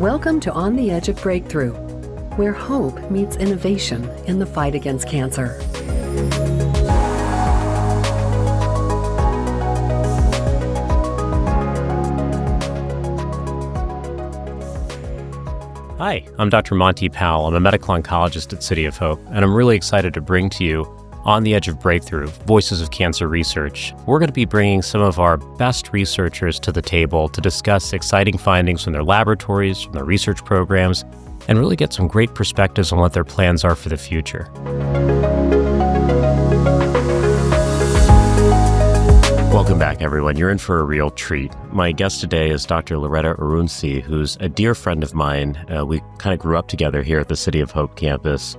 Welcome to On the Edge of Breakthrough, where hope meets innovation in the fight against cancer. Hi, I'm Dr. Monty Pal. I'm a medical oncologist at City of Hope, and I'm really excited to bring to you On the Edge of Breakthrough, Voices of Cancer Research. We're going to be bringing some of our best researchers to the table to discuss exciting findings from their laboratories, from their research programs, and really get some great perspectives on what their plans are for the future. Welcome back, everyone. You're in for a real treat. My guest today is Dr. Loretta Arunsi, who's a dear friend of mine. We kind of grew up together here at the City of Hope campus.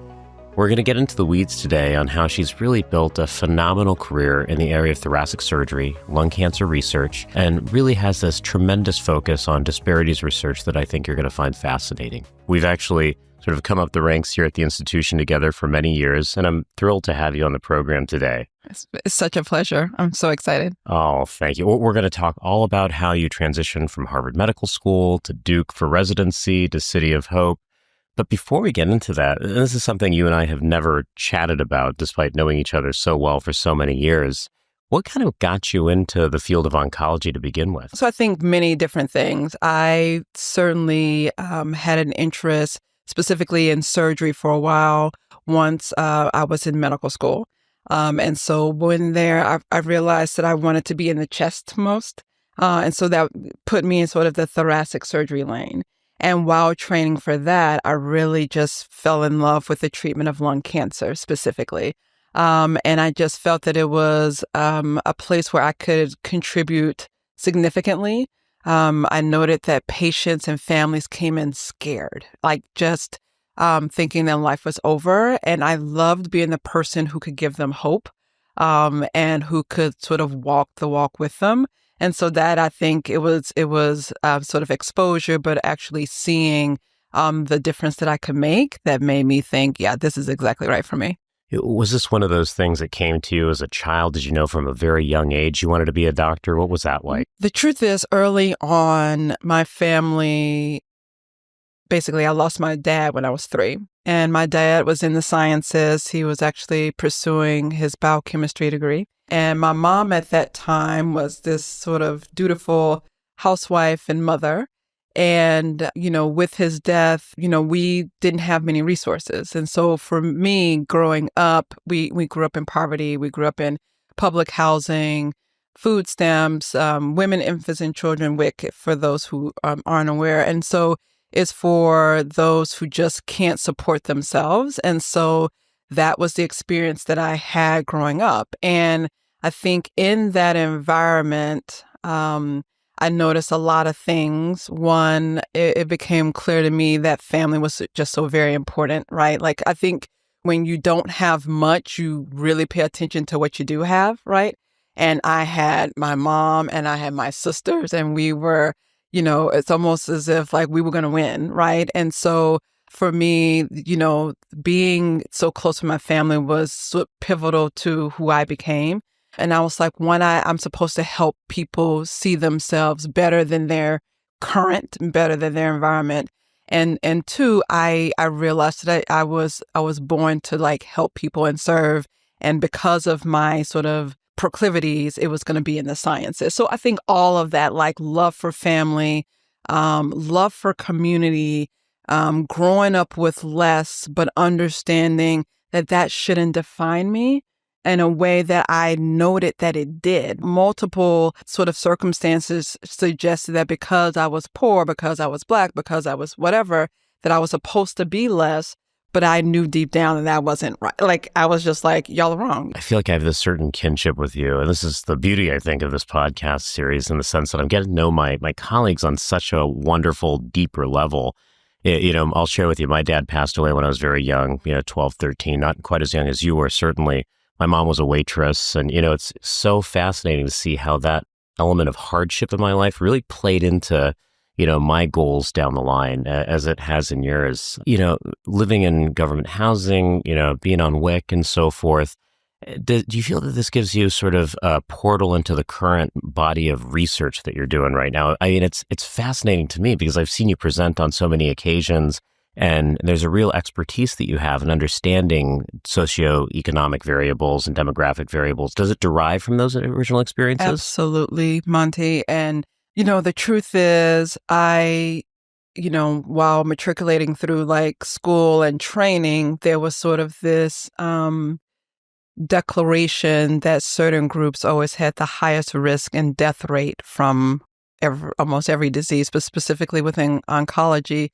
We're going to get into the weeds today on how she's really built a phenomenal career in the area of thoracic surgery, lung cancer research, and really has this tremendous focus on disparities research that I think you're going to find fascinating. We've actually sort of come up the ranks here at the institution together for many years, and I'm thrilled to have you on the program today. It's such a pleasure. I'm so excited. Oh, thank you. We're going to talk all about how you transitioned from Harvard Medical School to Duke for residency to City of Hope. But before we get into that, and this is something you and I have never chatted about despite knowing each other so well for so many years. What kind of got you into the field of oncology to begin with? So I think many different things. I certainly had an interest specifically in surgery for a while once I was in medical school. And so when there, I realized that I wanted to be in the chest most. And so that put me in sort of the thoracic surgery lane. And while training for that, I really just fell in love with the treatment of lung cancer specifically. And I just felt that it was a place where I could contribute significantly. I noted that patients and families came in scared, like just thinking that life was over. And I loved being the person who could give them hope and who could sort of walk the walk with them. And so that I think it was sort of exposure, but actually seeing the difference that I could make that made me think, yeah, this is exactly right for me. Was this one of those things that came to you as a child? Did you know from a very young age you wanted to be a doctor? What was that like? The truth is, early on, my family, basically, I lost my dad when I was 3. And my dad was in the sciences. He was actually pursuing his biochemistry degree. And my mom at that time was this sort of dutiful housewife and mother. And, with his death, we didn't have many resources. And so for me, growing up, we grew up in poverty. We grew up in public housing, food stamps, women, infants, and children, WIC, for those who aren't aware. And so it's for those who just can't support themselves. And so that was the experience that I had growing up. And I think in that environment, I noticed a lot of things. One, it became clear to me that family was just so very important, right? Like, I think when you don't have much, you really pay attention to what you do have, right? And I had my mom and I had my sisters, and we were, it's almost as if like we were going to win, right? And so for me, being so close to my family was so pivotal to who I became. And I was like, one, I'm supposed to help people see themselves better than their current, better than their environment. And two, I realized that I was born to like help people and serve. And because of my sort of proclivities, it was going to be in the sciences. So I think all of that, like love for family, love for community, growing up with less, but understanding that shouldn't define me in a way that I noted that it did. Multiple sort of circumstances suggested that because I was poor, because I was Black, because I was whatever, that I was supposed to be less. But I knew deep down that that wasn't right. Like, I was just like, y'all are wrong. I feel like I have this certain kinship with you. And this is the beauty, I think, of this podcast series in the sense that I'm getting to know my colleagues on such a wonderful, deeper level. I'll share with you, my dad passed away when I was very young, 12, 13, not quite as young as you were, certainly. My mom was a waitress. And, it's so fascinating to see how that element of hardship in my life really played into my goals down the line, as it has in yours. Living in government housing, being on WIC and so forth. Do you feel that this gives you sort of a portal into the current body of research that you're doing right now? I mean, it's fascinating to me because I've seen you present on so many occasions, and there's a real expertise that you have in understanding socioeconomic variables and demographic variables. Does it derive from those original experiences? Absolutely, Monty. And, the truth is, while matriculating through like school and training, there was sort of this declaration that certain groups always had the highest risk and death rate from almost every disease, but specifically within oncology.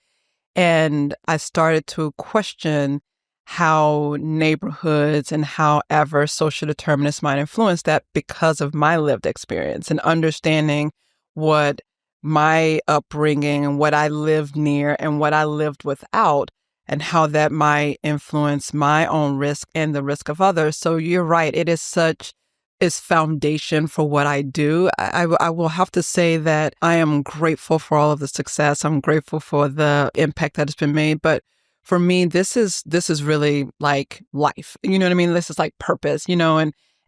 And I started to question how neighborhoods and how adverse social determinants might influence that because of my lived experience and understanding what my upbringing and what I lived near and what I lived without and how that might influence my own risk and the risk of others. So you're right. It is foundation for what I do. I will have to say that I am grateful for all of the success. I'm grateful for the impact that has been made. But for me, this is really like life. You know what I mean? This is like purpose,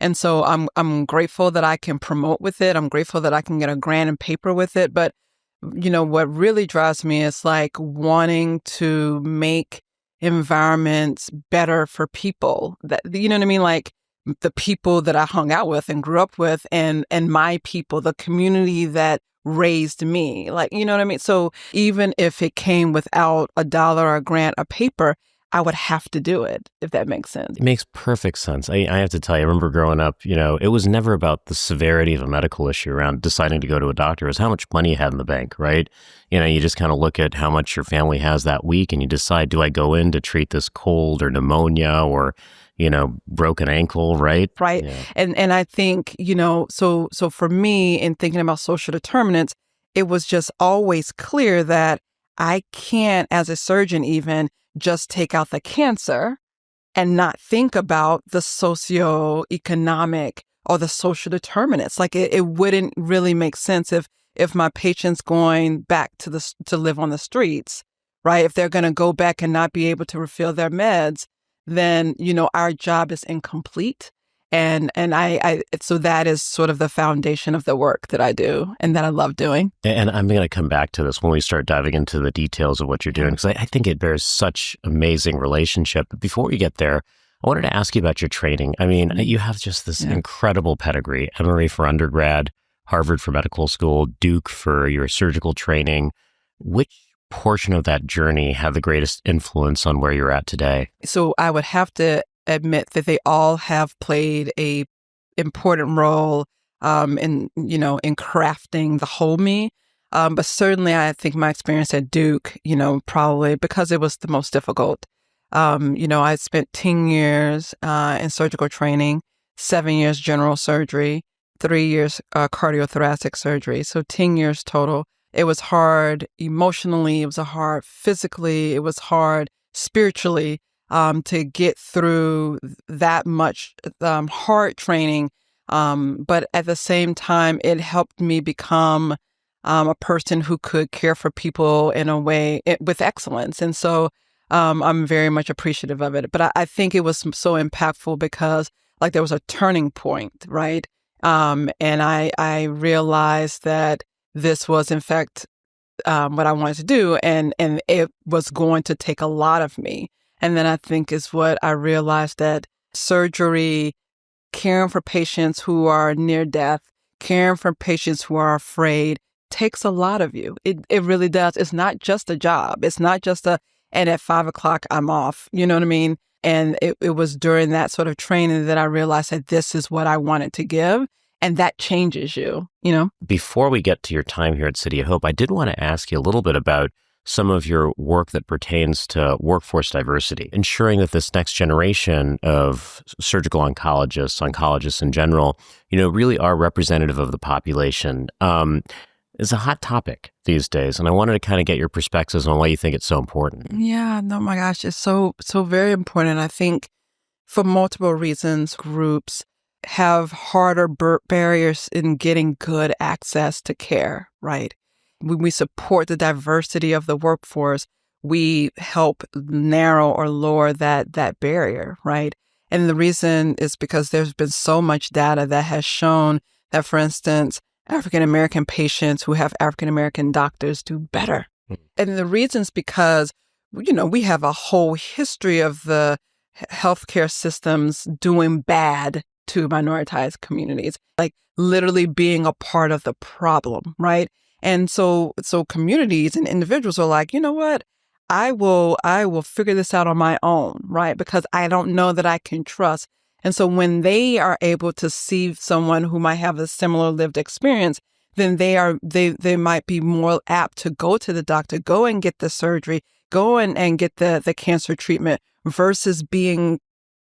and so I'm grateful that I can promote with it. I'm grateful that I can get a grant and paper with it. But what really drives me is like wanting to make environments better for people. That you know what I mean? Like the people that I hung out with and grew up with and my people, the community that raised me, like, you know what I mean? So even if it came without a dollar or a grant or paper, I would have to do it, if that makes sense. It makes perfect sense. I have to tell you, I remember growing up, it was never about the severity of a medical issue around deciding to go to a doctor. It was how much money you had in the bank, right? You just kind of look at how much your family has that week and you decide, do I go in to treat this cold or pneumonia or, broken ankle, right? Right. Yeah. And I think, so for me in thinking about social determinants, it was just always clear that I can't, as a surgeon even, just take out the cancer and not think about the socioeconomic or the social determinants. Like it wouldn't really make sense if my patient's going back to live on the streets, right? If they're going to go back and not be able to refill their meds, then, our job is incomplete. And so that is sort of the foundation of the work that I do and that I love doing. And I'm going to come back to this when we start diving into the details of what you're doing, because I think it bears such amazing relationship. But before we get there, I wanted to ask you about your training. I mean, you have just this incredible pedigree. Emory for undergrad, Harvard for medical school, Duke for your surgical training. Which portion of that journey had the greatest influence on where you're at today? So I would have to admit that they all have played a important role in crafting the whole me. But certainly I think my experience at Duke, probably because it was the most difficult. I spent 10 years in surgical training, 7 years general surgery, 3 years cardiothoracic surgery. So 10 years total. It was hard emotionally. It was hard physically. It was hard spiritually. To get through that much hard training. But at the same time, it helped me become a person who could care for people in a way with excellence. And so I'm very much appreciative of it. But I think it was so impactful because like there was a turning point, right? And I realized that this was in fact what I wanted to do. And it was going to take a lot of me. And then I think is what I realized that surgery, caring for patients who are near death, caring for patients who are afraid takes a lot of you. It really does. It's not just a job. It's not just and at 5:00 I'm off. You know what I mean? And it was during that sort of training that I realized that this is what I wanted to give. And that changes you, Before we get to your time here at City of Hope, I did want to ask you a little bit about some of your work that pertains to workforce diversity, ensuring that this next generation of surgical oncologists in general, really are representative of the population. It's a hot topic these days, and I wanted to kind of get your perspectives on why you think it's so important. Yeah, no, my gosh, it's so very important. I think for multiple reasons, groups have harder barriers in getting good access to care, right? When we support the diversity of the workforce, we help narrow or lower that barrier, right? And the reason is because there's been so much data that has shown that, for instance, African-American patients who have African-American doctors do better. And the reason's because, we have a whole history of the healthcare systems doing bad to minoritized communities, like literally being a part of the problem, right? And so communities and individuals are like, you know what? I will figure this out on my own, right? Because I don't know that I can trust. And so when they are able to see someone who might have a similar lived experience, then they might be more apt to go to the doctor, go and get the surgery, go and get the cancer treatment versus being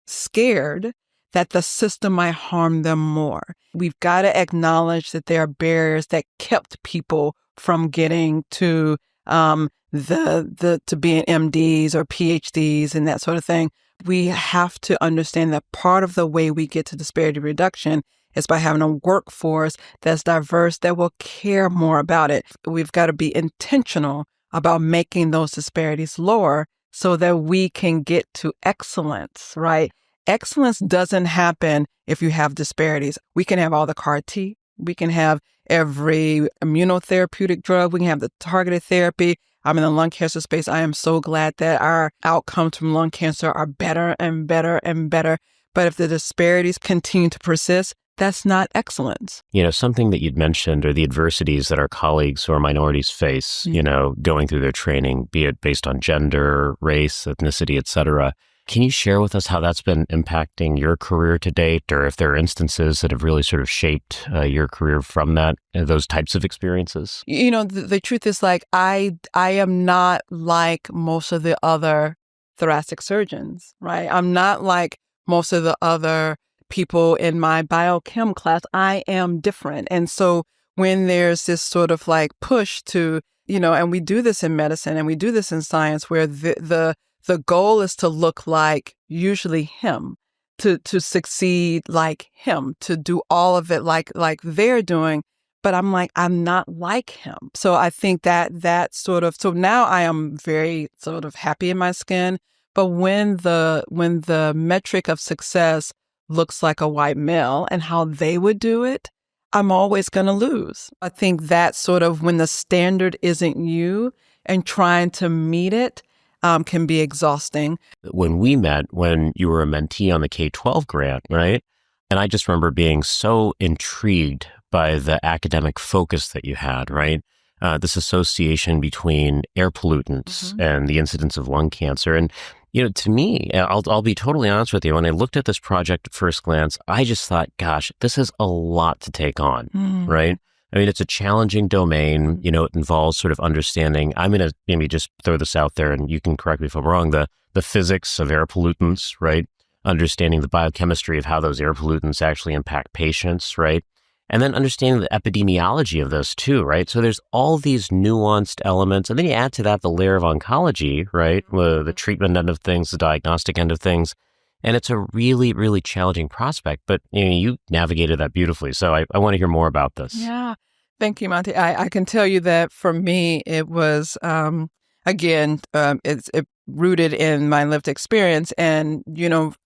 scared that the system might harm them more. We've got to acknowledge that there are barriers that kept people from getting to to being MDs or PhDs and that sort of thing. We have to understand that part of the way we get to disparity reduction is by having a workforce that's diverse, that will care more about it. We've got to be intentional about making those disparities lower so that we can get to excellence, right? Excellence doesn't happen if you have disparities. We can have all the CAR T, we can have every immunotherapeutic drug, we can have the targeted therapy. I'm in the lung cancer space. I am so glad that our outcomes from lung cancer are better and better and better. But if the disparities continue to persist, that's not excellence. Something that you'd mentioned are the adversities that our colleagues who are minorities face, going through their training, be it based on gender, race, ethnicity, et cetera. Can you share with us how that's been impacting your career to date, or if there are instances that have really sort of shaped your career from those types of experiences? The truth is, like, I am not like most of the other thoracic surgeons, right? I'm not like most of the other people in my biochem class. I am different. And so when there's this sort of like push to, and we do this in medicine and we do this in science, where the goal is to look like usually him, to succeed like him, to do all of it like they're doing. But I'm like, I'm not like him. So I think that sort of, so now I am very sort of happy in my skin. But when the metric of success looks like a white male and how they would do it, I'm always going to lose. I think that sort of when the standard isn't you and trying to meet it, can be exhausting. When we met, when you were a mentee on the K-12 grant, right? And I just remember being so intrigued by the academic focus that you had, right? This association between air pollutants and the incidence of lung cancer. And, to me, I'll be totally honest with you, when I looked at this project at first glance, I just thought, gosh, this is a lot to take on, right? I mean, it's a challenging domain. It involves sort of understanding. I'm going to maybe just throw this out there, and you can correct me if I'm wrong, the physics of air pollutants, right? Understanding the biochemistry of how those air pollutants actually impact patients, right? And then understanding the epidemiology of this too, right? So there's all these nuanced elements. And then you add to that the layer of oncology, right? The treatment end of things, the diagnostic end of things. And it's a really, really challenging prospect, but you navigated that beautifully. So I want to hear more about this. Yeah. Thank you, Monty. I can tell you that for me, it was, it's rooted in my lived experience. And,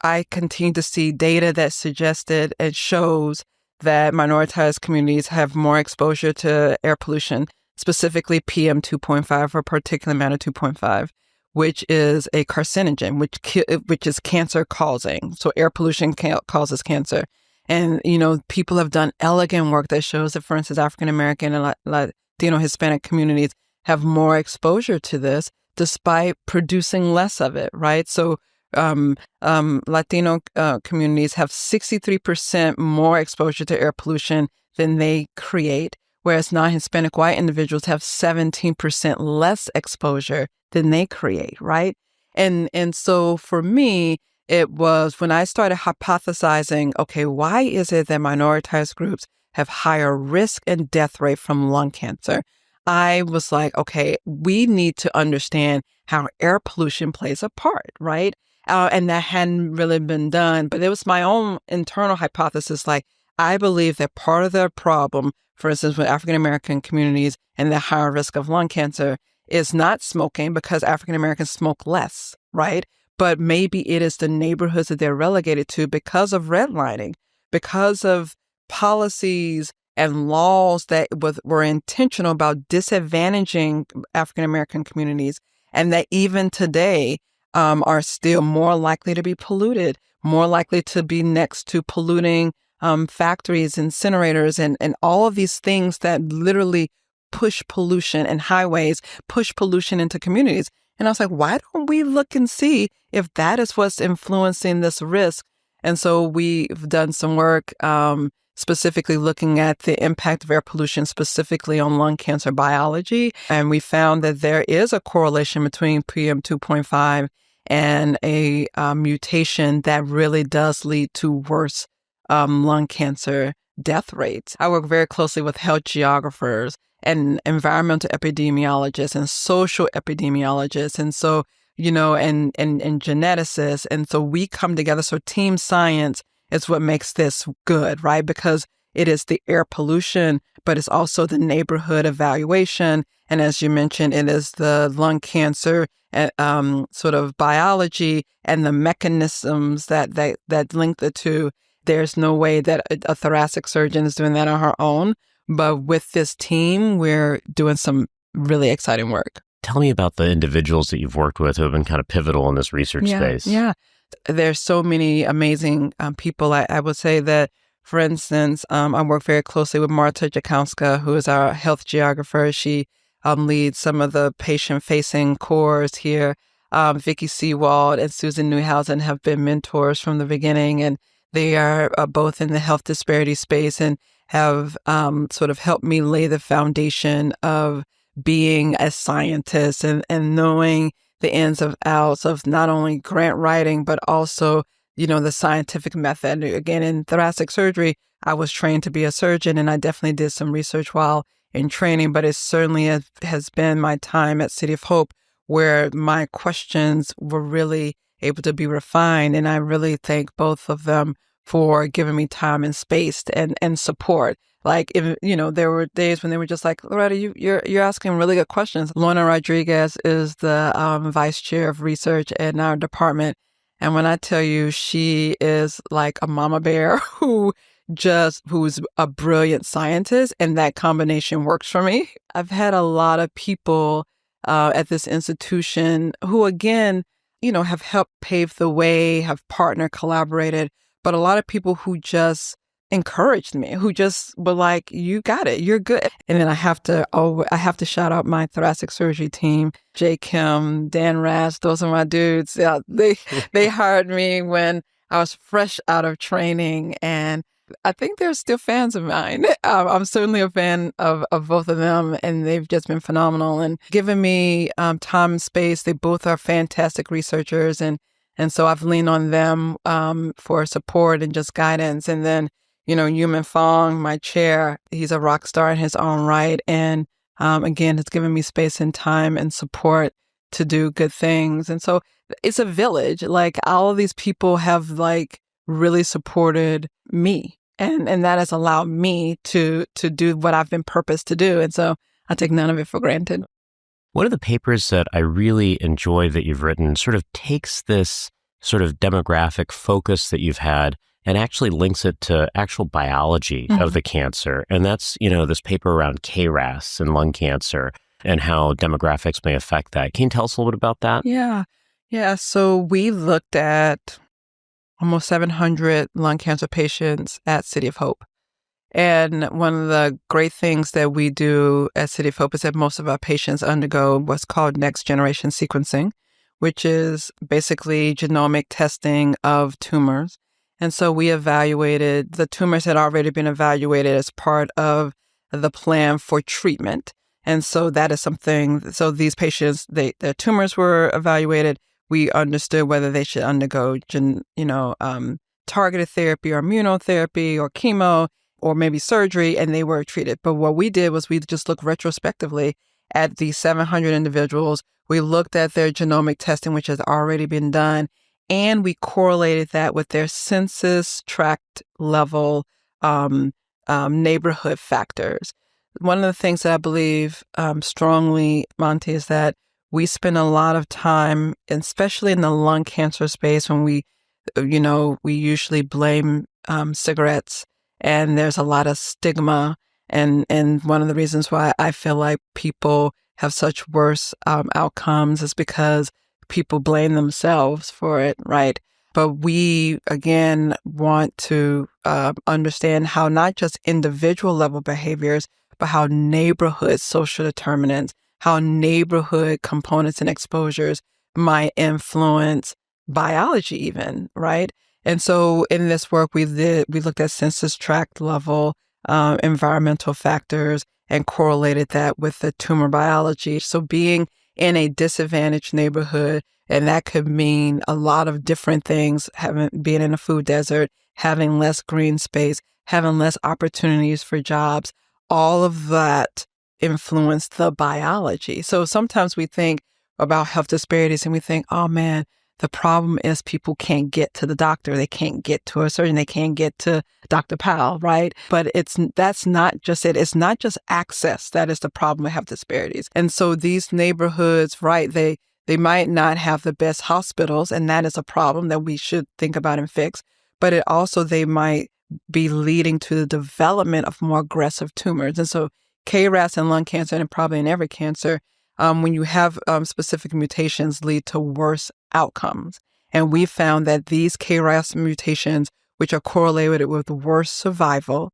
I continue to see data that suggested and shows that minoritized communities have more exposure to air pollution, specifically PM 2.5 or particulate matter 2.5. Which is a carcinogen, which is cancer causing. So air pollution causes cancer. And, people have done elegant work that shows that, for instance, African-American and Latino Hispanic communities have more exposure to this despite producing less of it, right? So Latino communities have 63% more exposure to air pollution than they create, whereas non-Hispanic white individuals have 17% less exposure than they create, right? And so for me, it was when I started hypothesizing, okay, why is it that minoritized groups have higher risk and death rate from lung cancer? I was like, okay, we need to understand how air pollution plays a part, right? And that hadn't really been done, but it was my own internal hypothesis. Like, I believe that part of the problem, for instance, with African-American communities and the higher risk of lung cancer is not smoking, because African-Americans smoke less, right? but maybe it is the neighborhoods that they're relegated to because of redlining, because of policies and laws that were intentional about disadvantaging African American communities, and that even today are still more likely to be polluted, more likely to be next to polluting factories, incinerators, and all of these things that literally push pollution, and highways push pollution into communities. And I was like, why don't we look and see if that is what's influencing this risk? And so we've done some work specifically looking at the impact of air pollution, specifically on lung cancer biology. And we found that there is a correlation between PM 2.5 and a mutation that really does lead to worse lung cancer death rates. I work very closely with health geographers and environmental epidemiologists and social epidemiologists. And so, and geneticists. And so we come together. So team science is what makes this good, right? Because it is the air pollution, but it's also the neighborhood evaluation. And as you mentioned, it is the lung cancer sort of biology and the mechanisms that link the two. There's no way that a thoracic surgeon is doing that on her own. But with this team, we're doing some really exciting work. Tell me about the individuals that you've worked with who have been kind of pivotal in this research space. Yeah. There's so many amazing people. I would say that, for instance, I work very closely with Marta Jakowska, who is our health geographer. She leads some of the patient-facing cores here. Vicky Seawald and Susan Newhausen have been mentors from the beginning, and they are both in the health disparity space and have sort of helped me lay the foundation of being a scientist and knowing the ins and outs of not only grant writing, but also, the scientific method. Again, in thoracic surgery, I was trained to be a surgeon, and I definitely did some research while in training, but it certainly has been my time at City of Hope where my questions were really able to be refined. And I really thank both of them for giving me time and space and support. Like, there were days when they were just like, Loretta, you're asking really good questions. Lorna Rodriguez is the vice chair of research in our department. And when I tell you, she is like a mama bear who's a brilliant scientist, and that combination works for me. I've had a lot of people at this institution who, again, have helped pave the way, have partnered, collaborated, but a lot of people who just encouraged me, who just were like, you got it, you're good. And then I have to shout out my thoracic surgery team, Jay Kim, Dan Rash, those are my dudes. Yeah, they hired me when I was fresh out of training, and I think they're still fans of mine. I'm certainly a fan of both of them, and they've just been phenomenal and given me time and space. They both are fantastic researchers, and so I've leaned on them for support and just guidance. And then, Yuman Fong, my chair, he's a rock star in his own right, and again, has given me space and time and support to do good things. And so it's a village. Like, all of these people have really supported me. And that has allowed me to do what I've been purposed to do. And so I take none of it for granted. One of the papers that I really enjoy that you've written sort of takes this sort of demographic focus that you've had and actually links it to actual biology of the cancer. And that's, this paper around KRAS and lung cancer and how demographics may affect that. Can you tell us a little bit about that? Yeah. So we looked at almost 700 lung cancer patients at City of Hope. And one of the great things that we do at City of Hope is that most of our patients undergo what's called next generation sequencing, which is basically genomic testing of tumors. And so we evaluated the tumors had already been evaluated as part of the plan for treatment. And so that is something, so these patients, their tumors were evaluated. We understood whether they should undergo, targeted therapy or immunotherapy or chemo or maybe surgery, and they were treated. But what we did was we just looked retrospectively at these 700 individuals. We looked at their genomic testing, which has already been done, and we correlated that with their census tract level neighborhood factors. One of the things that I believe strongly, Monty, is that we spend a lot of time, especially in the lung cancer space, when we usually blame cigarettes, and there's a lot of stigma. And one of the reasons why I feel like people have such worse outcomes is because people blame themselves for it, right? But we, again, want to understand how not just individual level behaviors, but how neighborhood social determinants, how neighborhood components and exposures might influence biology even, right? And so in this work, we looked at census tract level environmental factors and correlated that with the tumor biology. So being in a disadvantaged neighborhood, and that could mean a lot of different things, being in a food desert, having less green space, having less opportunities for jobs, all of that influence the biology. So sometimes we think about health disparities and we think, oh man, the problem is people can't get to the doctor. They can't get to a surgeon. They can't get to Dr. Pal, right? But that's not just it. It's not just access that is the problem with health disparities. And so these neighborhoods, right, they might not have the best hospitals, and that is a problem that we should think about and fix. But it also, they might be leading to the development of more aggressive tumors. And so KRAS in lung cancer, and probably in every cancer, when you have specific mutations, lead to worse outcomes. And we found that these KRAS mutations, which are correlated with worse survival,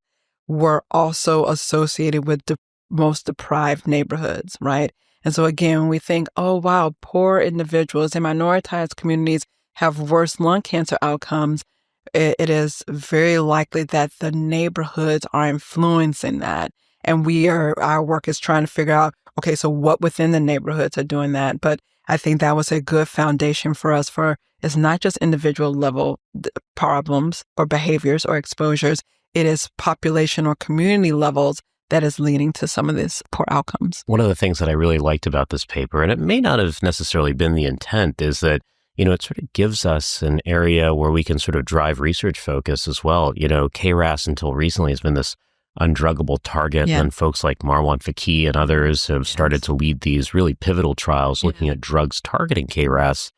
were also associated with the most deprived neighborhoods, right? And so again, when we think, oh, wow, poor individuals in minoritized communities have worse lung cancer outcomes, it is very likely that the neighborhoods are influencing that. And our work is trying to figure out, okay, so what within the neighborhoods are doing that? But I think that was a good foundation for us it's not just individual level problems or behaviors or exposures. It is population or community levels that is leading to some of these poor outcomes. One of the things that I really liked about this paper, and it may not have necessarily been the intent, is that, it sort of gives us an area where we can sort of drive research focus as well. KRAS until recently has been this undruggable target, and folks like Marwan Faqih and others have started to lead these really pivotal trials looking at drugs targeting KRAS.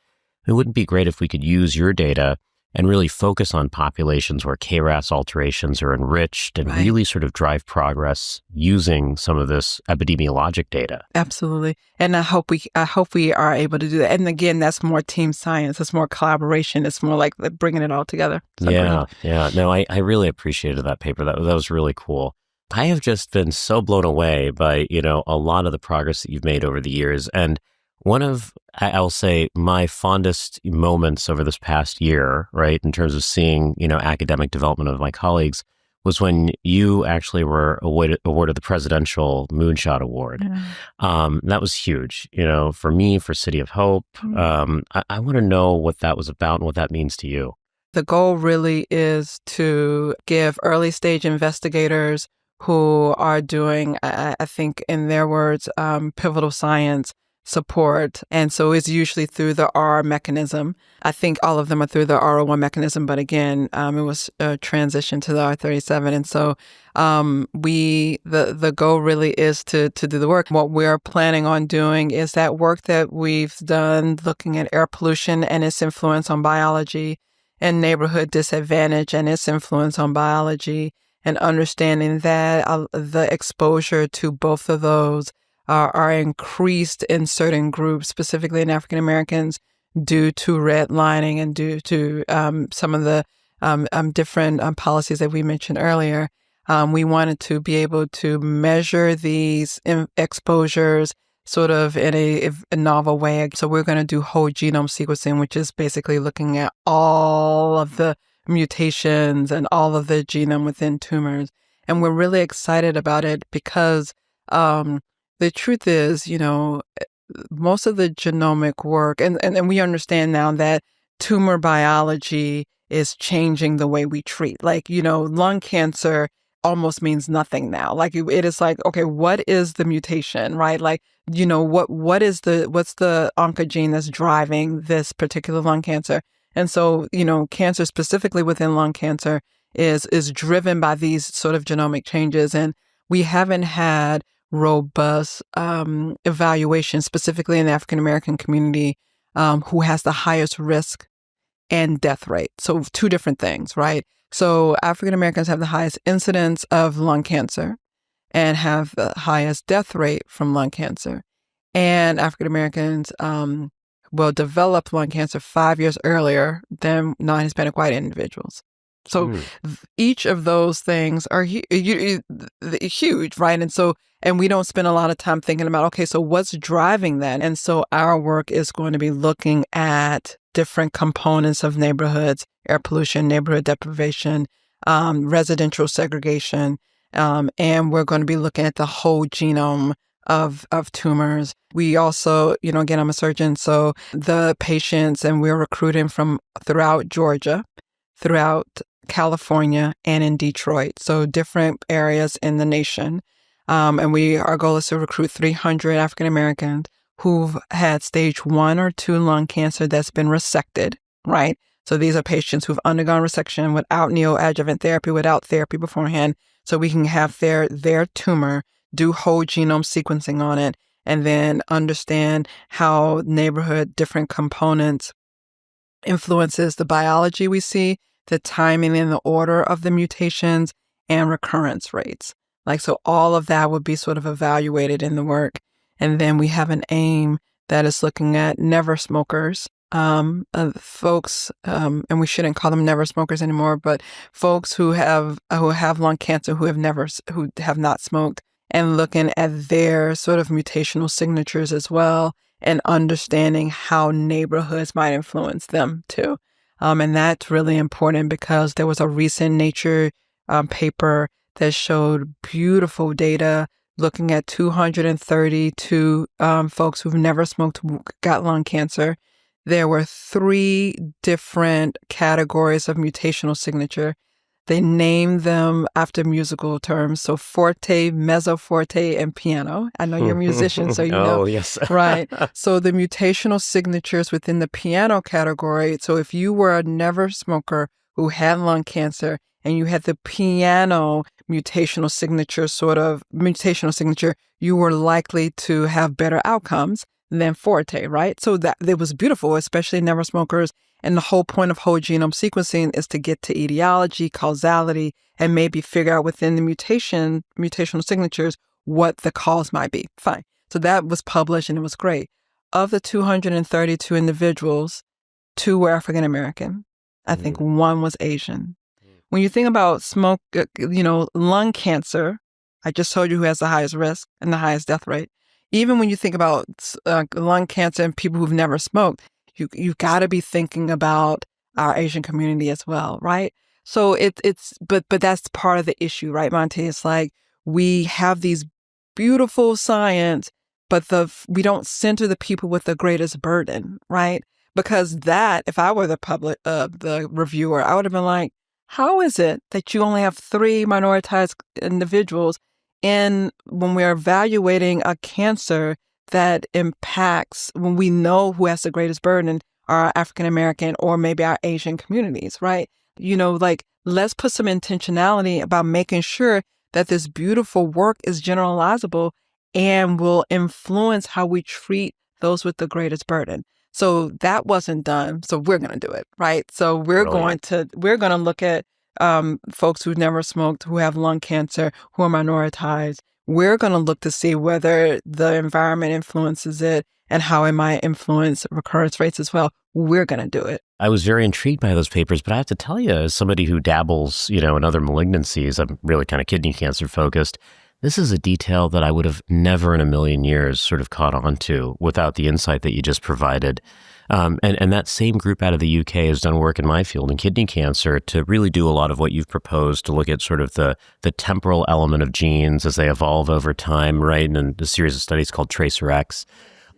It wouldn't be great if we could use your data and really focus on populations where KRAS alterations are enriched and really sort of drive progress using some of this epidemiologic data. Absolutely. And I hope we are able to do that. And again, that's more team science. It's more collaboration. It's more like bringing it all together. Yeah. No, I really appreciated that paper. That was really cool. I have just been so blown away by, a lot of the progress that you've made over the years. And one of, I'll say, my fondest moments over this past year, right, in terms of seeing, academic development of my colleagues, was when you actually were awarded the Presidential Moonshot Award. That was huge, for me, for City of Hope. I want to know what that was about and what that means to you. The goal really is to give early stage investigators who are doing, I think in their words, pivotal science support. And so it's usually through the R mechanism. I think all of them are through the R01 mechanism, but again, it was a transition to the R37. And so the goal really is to do the work. What we're planning on doing is that work that we've done looking at air pollution and its influence on biology, and neighborhood disadvantage and its influence on biology, and understanding that the exposure to both of those are increased in certain groups, specifically in African Americans, due to redlining and due to some of the different policies that we mentioned earlier. We wanted to be able to measure these exposures sort of in a novel way. So we're going to do whole genome sequencing, which is basically looking at all of the mutations and all of the genome within tumors. And we're really excited about it because the truth is, most of the genomic work, and we understand now that tumor biology is changing the way we treat. Like, lung cancer almost means nothing now. Like it is like, okay, what is the mutation, right? Like, what's the oncogene that's driving this particular lung cancer? And so, cancer specifically within lung cancer is driven by these sort of genomic changes. And we haven't had robust evaluation, specifically in the African American community, who has the highest risk and death rate. So two different things, right? So African Americans have the highest incidence of lung cancer and have the highest death rate from lung cancer. And African Americans will develop lung cancer 5 years earlier than non-Hispanic white individuals. So each of those things are huge, right? And we don't spend a lot of time thinking about, okay, so what's driving that? And so our work is going to be looking at different components of neighborhoods: air pollution, neighborhood deprivation, residential segregation, and we're going to be looking at the whole genome of tumors. We also, again, I'm a surgeon, so the patients, and we're recruiting from throughout Georgia, throughout California, and in Detroit, so different areas in the nation. And our goal is to recruit 300 African Americans who've had stage 1 or 2 lung cancer that's been resected, right? So these are patients who've undergone resection without neoadjuvant therapy, without therapy beforehand, so we can have their tumor, do whole genome sequencing on it, and then understand how neighborhood different components influences the biology we see, the timing and the order of the mutations, and recurrence rates. So all of that would be sort of evaluated in the work. And then we have an aim that is looking at never smokers, folks, and we shouldn't call them never smokers anymore, but folks who have lung cancer who have not smoked, and looking at their sort of mutational signatures as well, and understanding how neighborhoods might influence them too. And that's really important because there was a recent Nature paper that showed beautiful data looking at 232 folks who've never smoked who got lung cancer. There were 3 different categories of mutational signature. They named them after musical terms. So forte, mezzo forte, and piano. I know you're a musician, so you know. Oh, yes. Right. So the mutational signatures within the piano category. So if you were a never smoker who had lung cancer and you had the piano mutational signature, you were likely to have better outcomes than forte, right? So that it was beautiful, especially never smokers. And the whole point of whole genome sequencing is to get to etiology, causality, and maybe figure out within the mutational signatures what the cause might be. Fine. So that was published and it was great. Of the 232 individuals, 2 were African American. I think 1 was Asian. When you think about lung cancer, I just told you who has the highest risk and the highest death rate. Even when you think about lung cancer and people who've never smoked, you've got to be thinking about our Asian community as well, right? So but that's part of the issue, right, Monty? It's like we have these beautiful science, but we don't center the people with the greatest burden, right? Because if I were the reviewer, I would have been like, how is it that you only have 3 minoritized individuals when we're evaluating a cancer that impacts, when we know who has the greatest burden are African American or maybe our Asian communities, right? Let's put some intentionality about making sure that this beautiful work is generalizable and will influence how we treat those with the greatest burden. So that wasn't done. So we're going to do it, right? So we're going to look at folks who've never smoked, who have lung cancer, who are minoritized. We're going to look to see whether the environment influences it and how it might influence recurrence rates as well. We're going to do it. I was very intrigued by those papers, but I have to tell you, as somebody who dabbles, in other malignancies, I'm really kind of kidney cancer focused. This is a detail that I would have never in a million years sort of caught on to without the insight that you just provided. And that same group out of the UK has done work in my field in kidney cancer to really do a lot of what you've proposed, to look at sort of the temporal element of genes as they evolve over time, right? And a series of studies called TracerX.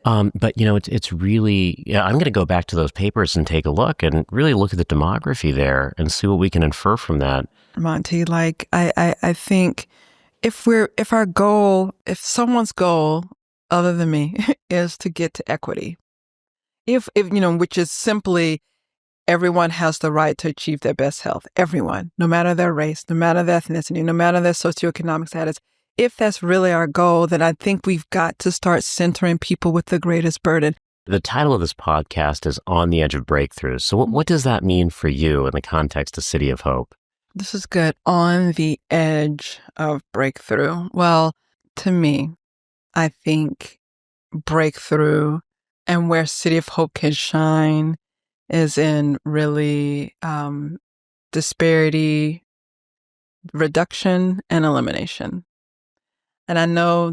But, it's really, I'm going to go back to those papers and take a look and really look at the demography there and see what we can infer from that. Monty, I think if someone's goal other than me is to get to equity, if which is simply everyone has the right to achieve their best health, everyone, no matter their race, no matter their ethnicity, no matter their socioeconomic status, if that's really our goal, then I think we've got to start centering people with the greatest burden. The title of this podcast is On the Edge of Breakthrough. So what does that mean for you in the context of City of Hope? This is good. On the edge of breakthrough. Well, to me, I think breakthrough and where City of Hope can shine is in really disparity reduction and elimination. And I know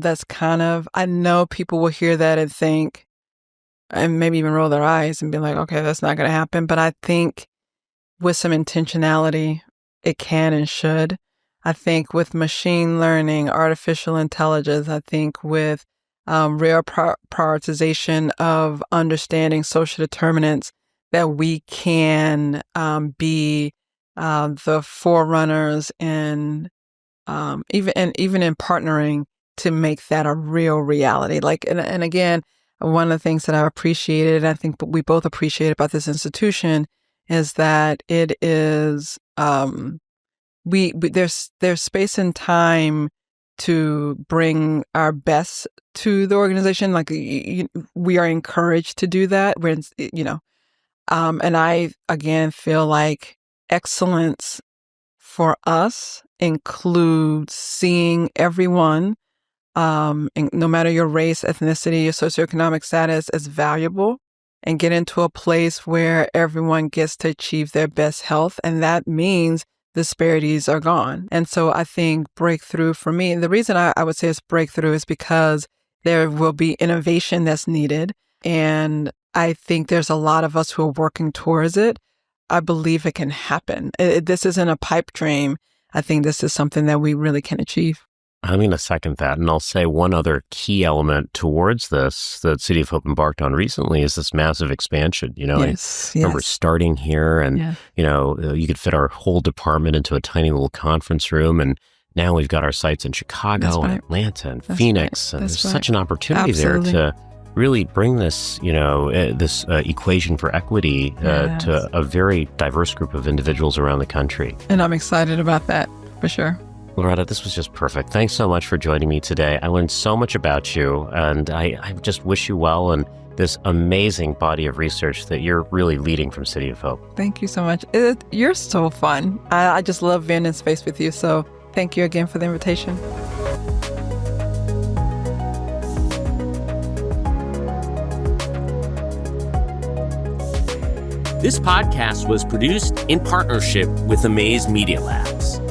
I know people will hear that and think, and maybe even roll their eyes and be like, okay, that's not going to happen. But I think with some intentionality, it can and should. I think with machine learning, artificial intelligence, I think with real prioritization of understanding social determinants, that we can be the forerunners in even in partnering to make that a real reality. And again, one of the things that I appreciated, and I think we both appreciate about this institution, is that it is there's space and time to bring our best to the organization. Like we are encouraged to do that. And I again feel like excellence for us includes seeing everyone, and no matter your race, ethnicity, your socioeconomic status, as valuable, and get into a place where everyone gets to achieve their best health. And that means disparities are gone. And so I think breakthrough for me, the reason I would say it's breakthrough is because there will be innovation that's needed. And I think there's a lot of us who are working towards it. I believe it can happen. This isn't a pipe dream. I think this is something that we really can achieve. I'm going to second that. And I'll say one other key element towards this that City of Hope embarked on recently is this massive expansion. Yes, I remember starting here and, you could fit our whole department into a tiny little conference room. And now we've got our sites in Chicago and Atlanta and Phoenix. And there's such an opportunity there to really bring this, this equation for equity to a very diverse group of individuals around the country. And I'm excited about that, for sure. Loretta, this was just perfect. Thanks so much for joining me today. I learned so much about you, and I just wish you well in this amazing body of research that you're really leading from City of Hope. Thank you so much. You're so fun. I just love being in space with you, so thank you again for the invitation. This podcast was produced in partnership with Amaze Media Labs.